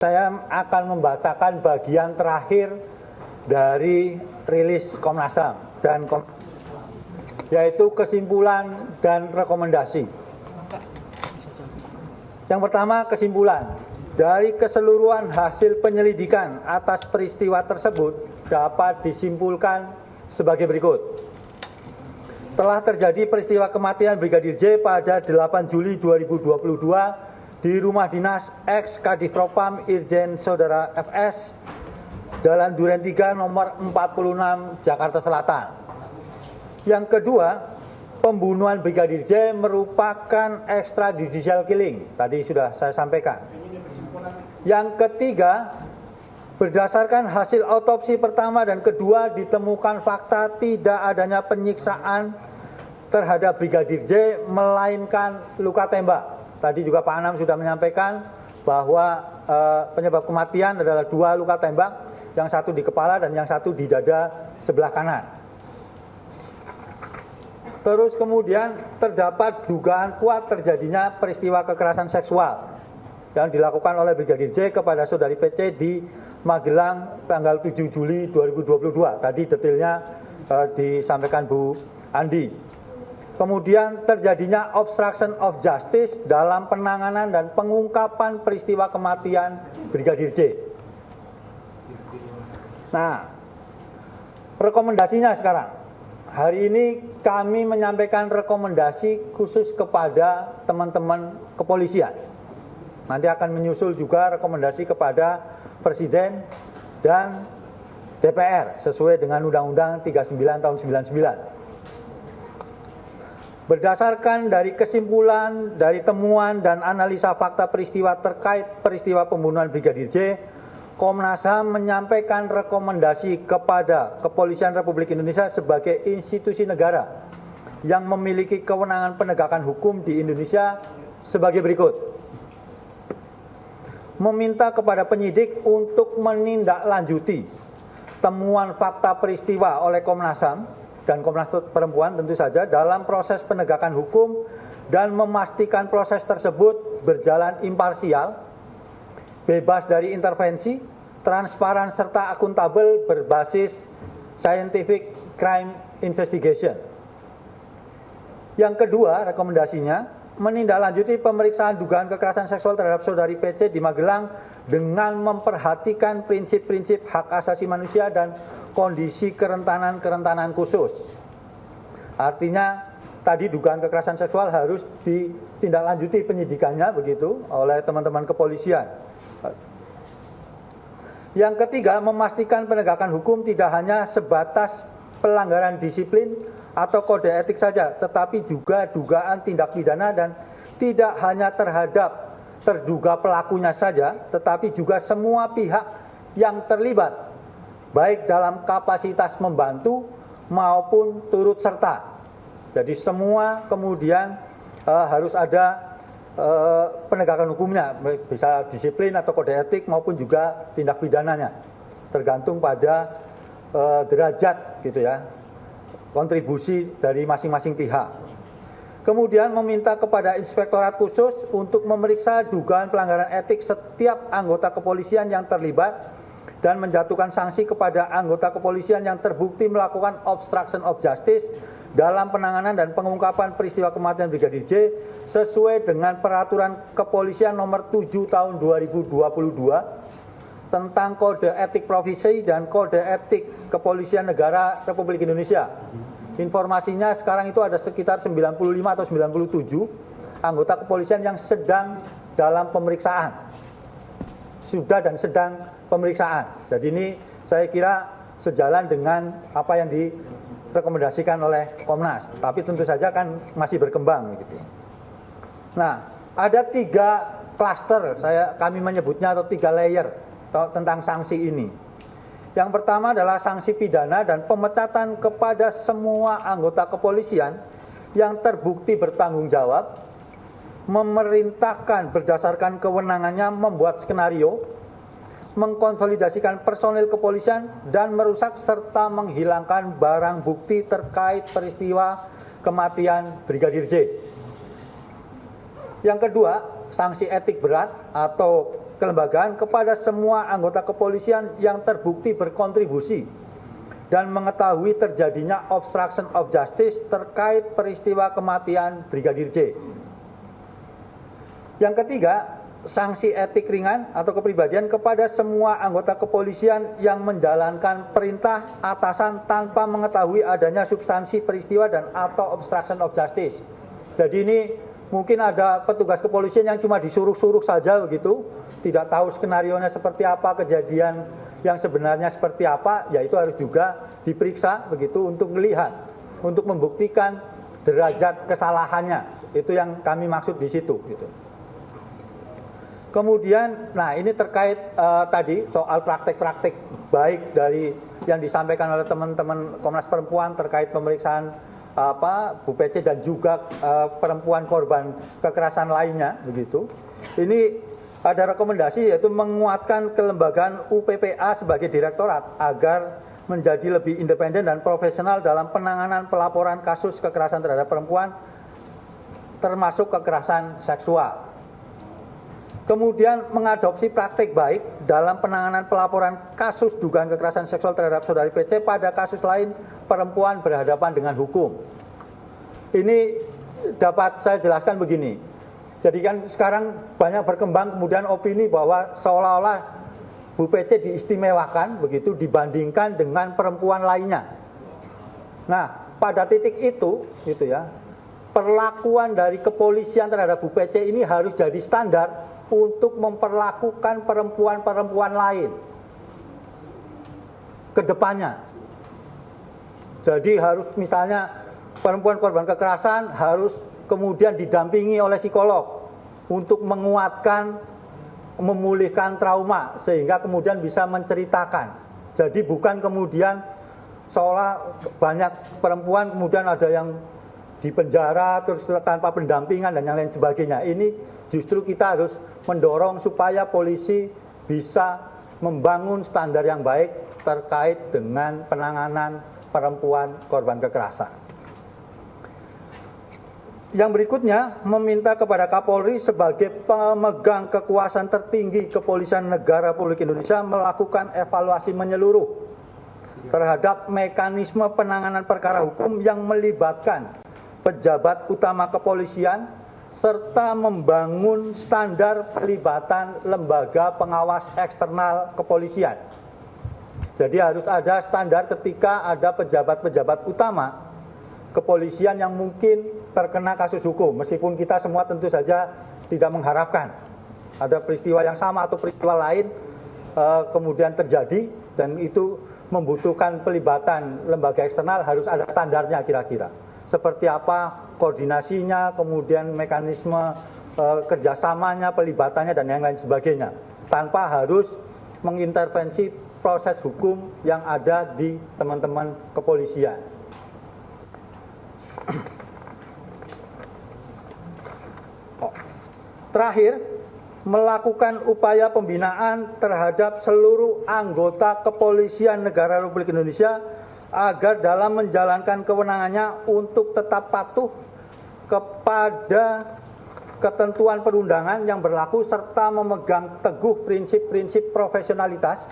Saya akan membacakan bagian terakhir dari rilis Komnas HAM yaitu kesimpulan dan rekomendasi. Yang pertama, kesimpulan. Dari keseluruhan hasil penyelidikan atas peristiwa tersebut dapat disimpulkan sebagai berikut. Telah terjadi peristiwa kematian Brigadir J pada 8 Juli 2022 di rumah dinas ex Kadif Propam Irjen Saudara FS, Jalan Duren 3 nomor 46 Jakarta Selatan. Yang kedua, pembunuhan Brigadir J merupakan extrajudicial killing. Tadi sudah saya sampaikan. Yang ketiga, berdasarkan hasil autopsi pertama dan kedua ditemukan fakta tidak adanya penyiksaan terhadap Brigadir J melainkan luka tembak. Tadi juga Pak Anam sudah menyampaikan bahwa penyebab kematian adalah 2 luka tembak, yang satu di kepala dan yang satu di dada sebelah kanan. Terus kemudian terdapat dugaan kuat terjadinya peristiwa kekerasan seksual yang dilakukan oleh Brigadir J kepada saudari PC di Magelang tanggal 7 Juli 2022. Tadi detailnya disampaikan Bu Andi. Kemudian terjadinya obstruction of justice dalam penanganan dan pengungkapan peristiwa kematian Brigadir J. Nah, rekomendasinya sekarang. Hari ini kami menyampaikan rekomendasi khusus kepada teman-teman kepolisian. Nanti akan menyusul juga rekomendasi kepada Presiden dan DPR sesuai dengan Undang-Undang 39 tahun 99. Berdasarkan dari kesimpulan, dari temuan dan analisa fakta peristiwa terkait peristiwa pembunuhan Brigadir J, Komnas HAM menyampaikan rekomendasi kepada Kepolisian Republik Indonesia sebagai institusi negara yang memiliki kewenangan penegakan hukum di Indonesia sebagai berikut. Meminta kepada penyidik untuk menindaklanjuti temuan fakta peristiwa oleh Komnas HAM dan Komnas Perempuan tentu saja dalam proses penegakan hukum dan memastikan proses tersebut berjalan imparsial, bebas dari intervensi, transparan serta akuntabel berbasis scientific crime investigation. Yang kedua, rekomendasinya menindaklanjuti pemeriksaan dugaan kekerasan seksual terhadap saudari PC di Magelang dengan memperhatikan prinsip-prinsip hak asasi manusia dan kondisi kerentanan khusus. Artinya tadi dugaan kekerasan seksual harus ditindaklanjuti penyidikannya begitu oleh teman-teman kepolisian. Yang ketiga, memastikan penegakan hukum tidak hanya sebatas pelanggaran disiplin atau kode etik saja, tetapi juga dugaan tindak pidana dan tidak hanya terhadap terduga pelakunya saja, tetapi juga semua pihak yang terlibat baik dalam kapasitas membantu maupun turut serta. Jadi semua kemudian harus ada penegakan hukumnya, bisa disiplin atau kode etik maupun juga tindak pidananya, tergantung pada derajat gitu ya, kontribusi dari masing-masing pihak. Kemudian meminta kepada Inspektorat Khusus untuk memeriksa dugaan pelanggaran etik setiap anggota kepolisian yang terlibat dan menjatuhkan sanksi kepada anggota kepolisian yang terbukti melakukan obstruction of justice dalam penanganan dan pengungkapan peristiwa kematian Brigadir J sesuai dengan Peraturan Kepolisian Nomor 7 Tahun 2022 tentang Kode Etik Profesi dan Kode Etik Kepolisian Negara Republik Indonesia. Informasinya sekarang itu ada sekitar 95 atau 97 anggota kepolisian yang sedang dalam pemeriksaan. Sudah dan sedang pemeriksaan. Jadi ini saya kira sejalan dengan apa yang direkomendasikan oleh Komnas. Tapi tentu saja kan masih berkembang gitu. Nah, ada 3 klaster kami menyebutnya atau 3 layer tentang sanksi ini. Yang pertama adalah sanksi pidana dan pemecatan kepada semua anggota kepolisian yang terbukti bertanggung jawab, memerintahkan berdasarkan kewenangannya membuat skenario, mengkonsolidasikan personil kepolisian dan merusak serta menghilangkan barang bukti terkait peristiwa kematian Brigadir J. Yang kedua, sanksi etik berat atau kelembagaan kepada semua anggota kepolisian yang terbukti berkontribusi dan mengetahui terjadinya obstruction of justice terkait peristiwa kematian Brigadir J. Yang ketiga, sanksi etik ringan atau kepribadian kepada semua anggota kepolisian yang menjalankan perintah atasan tanpa mengetahui adanya substansi peristiwa dan atau obstruction of justice. Jadi ini mungkin ada petugas kepolisian yang cuma disuruh-suruh saja begitu, tidak tahu skenarionya seperti apa, kejadian yang sebenarnya seperti apa, yaitu harus juga diperiksa begitu untuk melihat, untuk membuktikan derajat kesalahannya. Itu yang kami maksud di situ gitu. Kemudian, nah ini terkait tadi soal praktek-praktek baik dari yang disampaikan oleh teman-teman Komnas Perempuan terkait pemeriksaan Bu PC dan juga perempuan korban kekerasan lainnya begitu. Ini ada rekomendasi yaitu menguatkan kelembagaan UPPA sebagai direktorat agar menjadi lebih independen dan profesional dalam penanganan pelaporan kasus kekerasan terhadap perempuan termasuk kekerasan seksual. Kemudian mengadopsi praktik baik dalam penanganan pelaporan kasus dugaan kekerasan seksual terhadap saudari PC pada kasus lain perempuan berhadapan dengan hukum. Ini dapat saya jelaskan begini. Jadi kan sekarang banyak berkembang kemudian opini bahwa seolah-olah Bu PC diistimewakan begitu dibandingkan dengan perempuan lainnya. Nah, pada titik itu gitu ya, perlakuan dari kepolisian terhadap Bu PC ini harus jadi standar untuk memperlakukan perempuan-perempuan lain ke depannya. Jadi harus misalnya perempuan korban kekerasan harus kemudian didampingi oleh psikolog untuk menguatkan, memulihkan trauma sehingga kemudian bisa menceritakan. Jadi bukan kemudian seolah banyak perempuan kemudian ada yang di penjara terus tanpa pendampingan dan yang lain sebagainya. Ini justru kita harus mendorong supaya polisi bisa membangun standar yang baik terkait dengan penanganan perempuan korban kekerasan. Yang berikutnya, meminta kepada Kapolri sebagai pemegang kekuasaan tertinggi Kepolisian Negara Republik Indonesia melakukan evaluasi menyeluruh terhadap mekanisme penanganan perkara hukum yang melibatkan pejabat utama kepolisian serta membangun standar pelibatan lembaga pengawas eksternal kepolisian. Jadi harus ada standar ketika ada pejabat-pejabat utama kepolisian yang mungkin terkena kasus hukum, meskipun kita semua tentu saja tidak mengharapkan ada peristiwa yang sama atau peristiwa lain kemudian terjadi dan itu membutuhkan pelibatan lembaga eksternal, harus ada standarnya kira-kira. Seperti apa koordinasinya, kemudian mekanisme kerjasamanya, pelibatannya, dan yang lain sebagainya. Tanpa harus mengintervensi proses hukum yang ada di teman-teman kepolisian. Terakhir, melakukan upaya pembinaan terhadap seluruh anggota kepolisian negara Republik Indonesia agar dalam menjalankan kewenangannya untuk tetap patuh kepada ketentuan perundangan yang berlaku serta memegang teguh prinsip-prinsip profesionalitas,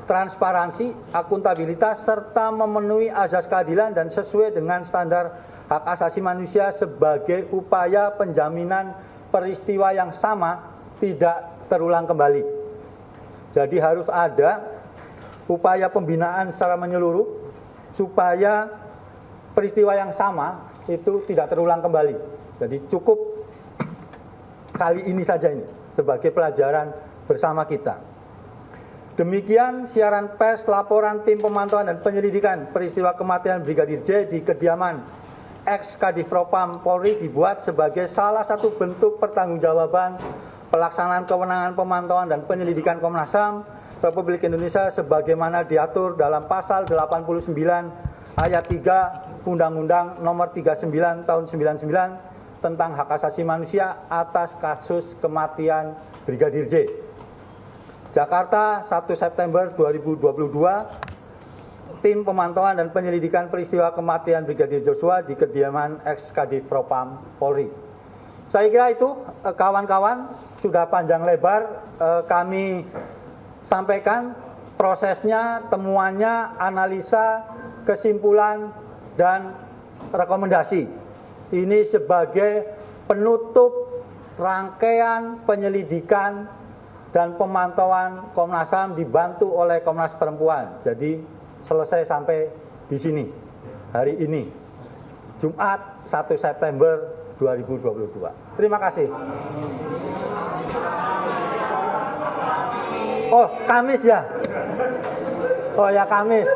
transparansi, akuntabilitas, serta memenuhi azas keadilan dan sesuai dengan standar hak asasi manusia sebagai upaya penjaminan peristiwa yang sama tidak terulang kembali. Jadi harus ada upaya pembinaan secara menyeluruh supaya peristiwa yang sama itu tidak terulang kembali. Jadi cukup kali ini saja ini sebagai pelajaran bersama kita. Demikian siaran pers laporan tim pemantauan dan penyelidikan peristiwa kematian Brigadir J di kediaman ex-Kadif Propam Polri dibuat sebagai salah satu bentuk pertanggungjawaban pelaksanaan kewenangan pemantauan dan penyelidikan Komnas HAM Republik Indonesia sebagaimana diatur dalam pasal 89 ayat 3 Undang-Undang Nomor 39 Tahun 99 tentang hak asasi manusia atas kasus kematian Brigadir J. Jakarta, 1 September 2022, tim pemantauan dan penyelidikan peristiwa kematian Brigadir Joshua di kediaman ex-Kadif Propam Polri. Saya kira itu kawan-kawan sudah panjang lebar kami sampaikan prosesnya, temuannya, analisa, kesimpulan, dan rekomendasi. Ini sebagai penutup rangkaian penyelidikan dan pemantauan Komnas HAM dibantu oleh Komnas Perempuan. Jadi selesai sampai di sini hari ini, Jumat 1 September 2022. Terima kasih. Oh, Kamis ya? Oh ya, Kamis.